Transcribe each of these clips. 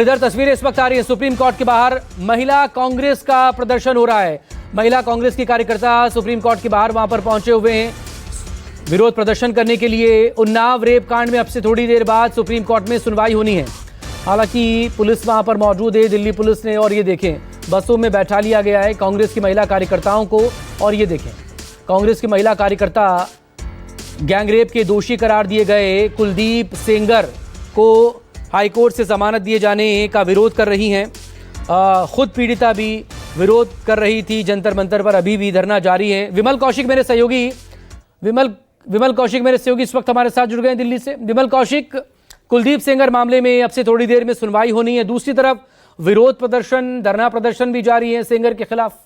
इधर तस्वीरें इस वक्त आ रही है सुप्रीम कोर्ट के बाहर महिला कांग्रेस का प्रदर्शन हो रहा है। महिला कांग्रेस की कार्यकर्ता सुप्रीम कोर्ट के बाहर वहां पर पहुंचे हुए हैं विरोध प्रदर्शन करने के लिए। उन्नाव रेप कांड में अब से थोड़ी देर बाद सुप्रीम कोर्ट में सुनवाई होनी है। हालांकि पुलिस वहां पर मौजूद है, दिल्ली पुलिस ने, और ये देखें बसों में बैठा लिया गया है कांग्रेस की महिला कार्यकर्ताओं को। और ये देखें कांग्रेस की महिला कार्यकर्ता गैंगरेप के दोषी करार दिए गए कुलदीप सेंगर को हाईकोर्ट से जमानत दिए जाने का विरोध कर रही हैं। खुद पीड़िता भी विरोध कर रही थी जंतर मंतर पर, अभी भी धरना जारी है। विमल कौशिक मेरे सहयोगी इस वक्त हमारे साथ जुड़ गए हैं दिल्ली से। विमल कौशिक, कुलदीप सेंगर मामले में अब से थोड़ी देर में सुनवाई होनी है, दूसरी तरफ विरोध प्रदर्शन, धरना प्रदर्शन भी जारी है सेंगर के खिलाफ।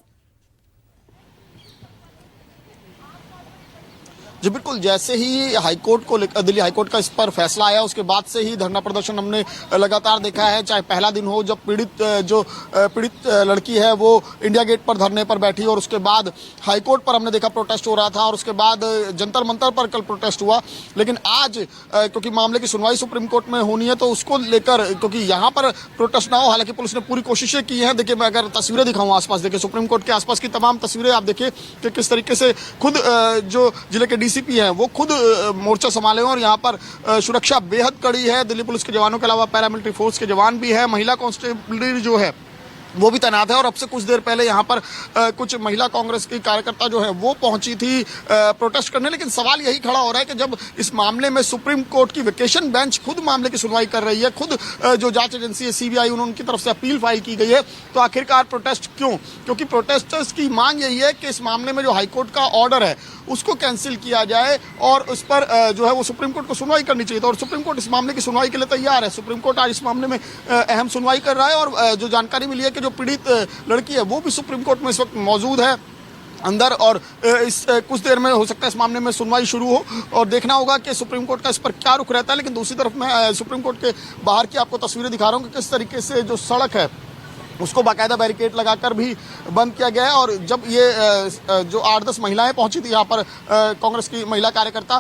जी बिल्कुल, जैसे ही हाईकोर्ट को दिल्ली हाईकोर्ट का इस पर फैसला आया उसके बाद से ही धरना प्रदर्शन हमने लगातार देखा है। चाहे पहला दिन हो जब पीड़ित लड़की है वो इंडिया गेट पर धरने पर बैठी और उसके बाद हाईकोर्ट पर हमने देखा प्रोटेस्ट हो रहा था और उसके बाद जंतर मंतर पर कल प्रोटेस्ट हुआ। लेकिन आज क्योंकि मामले की सुनवाई सुप्रीम कोर्ट में होनी है तो उसको लेकर क्योंकि यहाँ पर प्रोटेस्ट ना हो, हालांकि पुलिस ने पूरी कोशिशें की हैं। देखिए मैं अगर तस्वीरें दिखाऊँ आसपास, देखिए सुप्रीम कोर्ट के आसपास की तमाम तस्वीरें आप देखिए कि किस तरीके से खुद जो जिले के डीसीपी हैं वो खुद मोर्चा संभाले हैं और यहाँ पर सुरक्षा बेहद कड़ी है। दिल्ली पुलिस के जवानों के अलावा पैरामिलिट्री फोर्स के जवान भी है, महिला कांस्टेबल जो है वो भी तैनात है। और अब से कुछ देर पहले यहाँ पर कुछ महिला कांग्रेस की कार्यकर्ता जो है वो पहुंची थी प्रोटेस्ट करने। लेकिन सवाल यही खड़ा हो रहा है कि जब इस मामले में सुप्रीम कोर्ट की वेकेशन बेंच खुद मामले की सुनवाई कर रही है, खुद जो जांच एजेंसी है सीबीआई उनकी तरफ से अपील फाइल की गई है, तो आखिरकार प्रोटेस्ट क्यों? क्योंकि प्रोटेस्टर्स की मांग यही है कि इस मामले में जो हाईकोर्ट का ऑर्डर है उसको कैंसिल किया जाए और उस पर जो है वो सुप्रीम कोर्ट को सुनवाई करनी चाहिए। और सुप्रीम कोर्ट इस मामले की सुनवाई के लिए तैयार है। सुप्रीम कोर्ट आज इस मामले में अहम सुनवाई कर रहा है और जो जानकारी मिली है कि जो पीड़ित लड़की है वो भी सुप्रीम कोर्ट में इस वक्त मौजूद है अंदर और इस कुछ देर में हो सकता है इस मामले में सुनवाई शुरू हो और देखना होगा कि सुप्रीम कोर्ट का इस पर क्या रुख रहता है। लेकिन दूसरी तरफ मैं सुप्रीम कोर्ट के बाहर की आपको तस्वीरें दिखा रहा हूँ कि किस तरीके से जो सड़क है उसको बाकायदा बैरिकेड लगाकर भी बंद किया गया है। और जब ये जो 8-10 महिलाएं पहुंची थी यहाँ पर कांग्रेस की महिला कार्यकर्ता,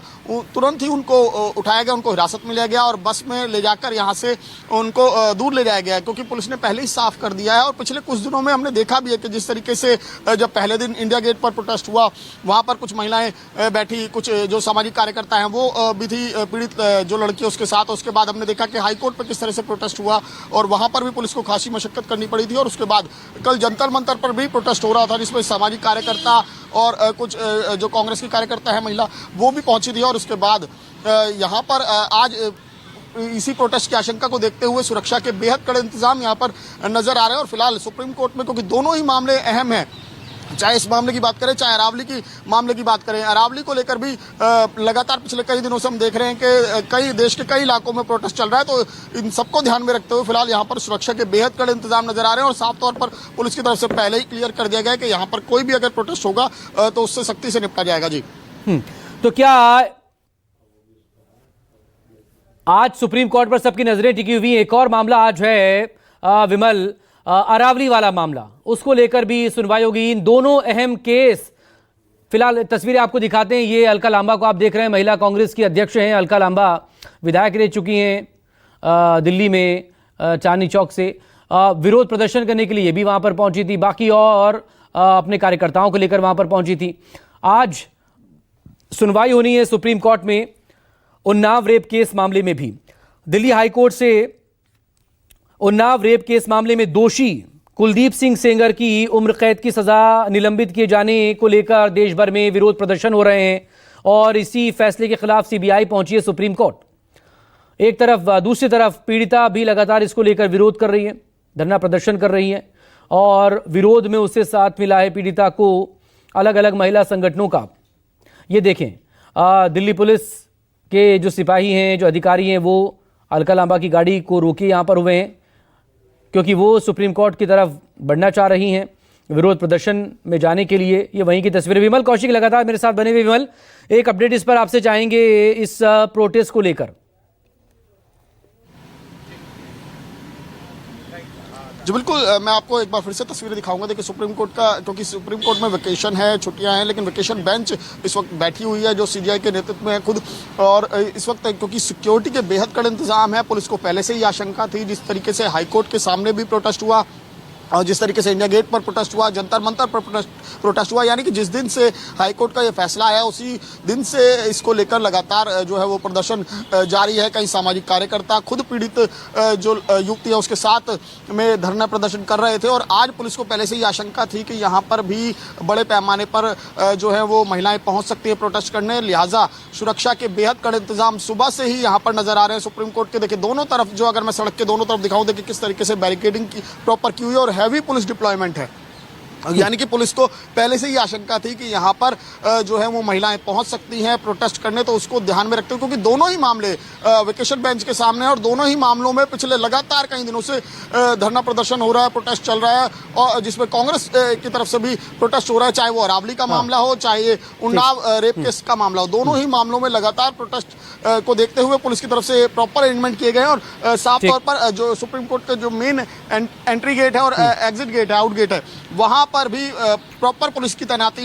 तुरंत ही उनको उठाया गया, उनको हिरासत में लिया गया और बस में ले जाकर यहाँ से उनको दूर ले जाया गया क्योंकि पुलिस ने पहले ही साफ कर दिया है। और पिछले कुछ दिनों में हमने देखा भी है कि जिस तरीके से जब पहले दिन इंडिया गेट पर प्रोटेस्ट हुआ वहाँ पर कुछ महिलाएं बैठी, कुछ जो सामाजिक कार्यकर्ता हैं वो भी थी पीड़ित जो लड़की उसके साथ। उसके बाद हमने देखा कि हाईकोर्ट पर किस तरह से प्रोटेस्ट हुआ और वहाँ पर भी पुलिस को खासी मशक्कत करनी पड़ी थी। और उसके बाद कल जंतर मंतर पर भी प्रोटेस्ट हो रहा था जिसमें सामाजिक कार्यकर्ता और कुछ जो कांग्रेस की कार्यकर्ता है महिला वो भी पहुंची थी। और उसके बाद यहाँ पर आज इसी प्रोटेस्ट की आशंका को देखते हुए सुरक्षा के बेहद कड़े इंतजाम यहाँ पर नजर आ रहे हैं। और फिलहाल सुप्रीम कोर्ट में क्योंकि दोनों ही मामले अहम हैं, चाहे इस मामले की बात करें चाहे अरावली की मामले की बात करें, अरावली को लेकर भी लगातार पिछले कई दिनों से हम देख रहे हैं कि कई देश के कई इलाकों में प्रोटेस्ट चल रहा है। तो इन सबको ध्यान में रखते हुए फिलहाल यहाँ पर सुरक्षा के बेहद कड़े इंतजाम नजर आ रहे हैं और साफ तौर पर पुलिस की तरफ से पहले ही क्लियर कर दिया गया है कि यहाँ पर कोई भी अगर प्रोटेस्ट होगा तो उससे सख्ती से निपटा जाएगा। जी तो क्या आज सुप्रीम कोर्ट पर सबकी नजरें टिकी हुई? एक और मामला आज है विमल, अरावली वाला मामला, उसको लेकर भी सुनवाई होगी। इन दोनों अहम केस, फिलहाल तस्वीरें आपको दिखाते हैं। ये अलका लांबा को आप देख रहे हैं, महिला कांग्रेस की अध्यक्ष हैं अलका लांबा, विधायक रह चुकी हैं दिल्ली में चांदनी चौक से। विरोध प्रदर्शन करने के लिए भी वहां पर पहुंची थी, बाकी और अपने कार्यकर्ताओं को लेकर वहां पर पहुंची थी। आज सुनवाई होनी है सुप्रीम कोर्ट में उन्नाव रेप केस मामले में भी। दिल्ली हाईकोर्ट से उन्नाव रेप केस मामले में दोषी कुलदीप सिंह सेंगर की उम्र कैद की सजा निलंबित किए जाने को लेकर देश भर में विरोध प्रदर्शन हो रहे हैं और इसी फैसले के खिलाफ सीबीआई पहुंची है सुप्रीम कोर्ट। एक तरफ, दूसरी तरफ पीड़िता भी लगातार इसको लेकर विरोध कर रही है, धरना प्रदर्शन कर रही है और विरोध में उससे साथ मिला है पीड़िता को अलग अलग महिला संगठनों का। ये देखें दिल्ली पुलिस के जो सिपाही हैं, जो अधिकारी हैं, वो अलका लांबा की गाड़ी को रोके यहाँ पर हुए हैं क्योंकि वो सुप्रीम कोर्ट की तरफ बढ़ना चाह रही हैं विरोध प्रदर्शन में जाने के लिए। ये वहीं की तस्वीरें। विमल कौशिक लगातार मेरे साथ बने हुए। विमल, एक अपडेट इस पर आपसे चाहेंगे इस प्रोटेस्ट को लेकर। जी बिल्कुल, मैं आपको एक बार फिर से तस्वीरें दिखाऊंगा। देखिए सुप्रीम कोर्ट का, क्योंकि सुप्रीम कोर्ट में वेकेशन है, छुट्टियां हैं, लेकिन वेकेशन बेंच इस वक्त बैठी हुई है जो सीजीआई के नेतृत्व में है खुद। और इस वक्त क्योंकि सिक्योरिटी के बेहद कड़े इंतजाम है, पुलिस को पहले से ही आशंका थी। जिस तरीके से हाईकोर्ट के सामने भी प्रोटेस्ट हुआ और जिस तरीके से इंडिया गेट पर प्रोटेस्ट हुआ, जंतर मंतर पर प्रोटेस्ट हुआ, यानी कि जिस दिन से हाईकोर्ट का ये फैसला आया उसी दिन से इसको लेकर लगातार जो है वो प्रदर्शन जारी है। कई सामाजिक कार्यकर्ता खुद पीड़ित जो युवती है उसके साथ में धरना प्रदर्शन कर रहे थे। और आज पुलिस को पहले से ही आशंका थी कि यहाँ पर भी बड़े पैमाने पर जो है वो महिलाएं पहुंच सकती है प्रोटेस्ट करने, लिहाजा सुरक्षा के बेहद कड़े इंतजाम सुबह से ही यहाँ पर नजर आ रहे हैं सुप्रीम कोर्ट के। देखिए दोनों तरफ, जो अगर मैं सड़क के दोनों तरफ दिखाऊं, देखिए किस तरीके से बैरिकेडिंग की प्रॉपर की हुई है और हैवी पुलिस डिप्लॉयमेंट है। यानी कि पुलिस को पहले से ही आशंका थी कि यहाँ पर जो है वो महिलाएं पहुंच सकती हैं प्रोटेस्ट करने, तो उसको ध्यान में रखते हुए, क्योंकि दोनों ही मामले वेकेशन बेंच के सामने है और दोनों ही मामलों में पिछले लगातार कई दिनों से धरना प्रदर्शन हो रहा है, प्रोटेस्ट चल रहा है, और जिसमें कांग्रेस की तरफ से भी प्रोटेस्ट हो रहा है, चाहे वो अरावली का मामला हो, चाहे ये उन्नाव रेप केस का मामला हो। दोनों ही मामलों में लगातार प्रोटेस्ट को देखते हुए पुलिस की तरफ से प्रॉपर अरेंजमेंट किए गए और साफ तौर पर जो सुप्रीम कोर्ट का जो मेन एंट्री गेट है और एग्जिट गेट है, आउट गेट है, वहां पर भी प्रॉपर पुलिस की तैनाती है।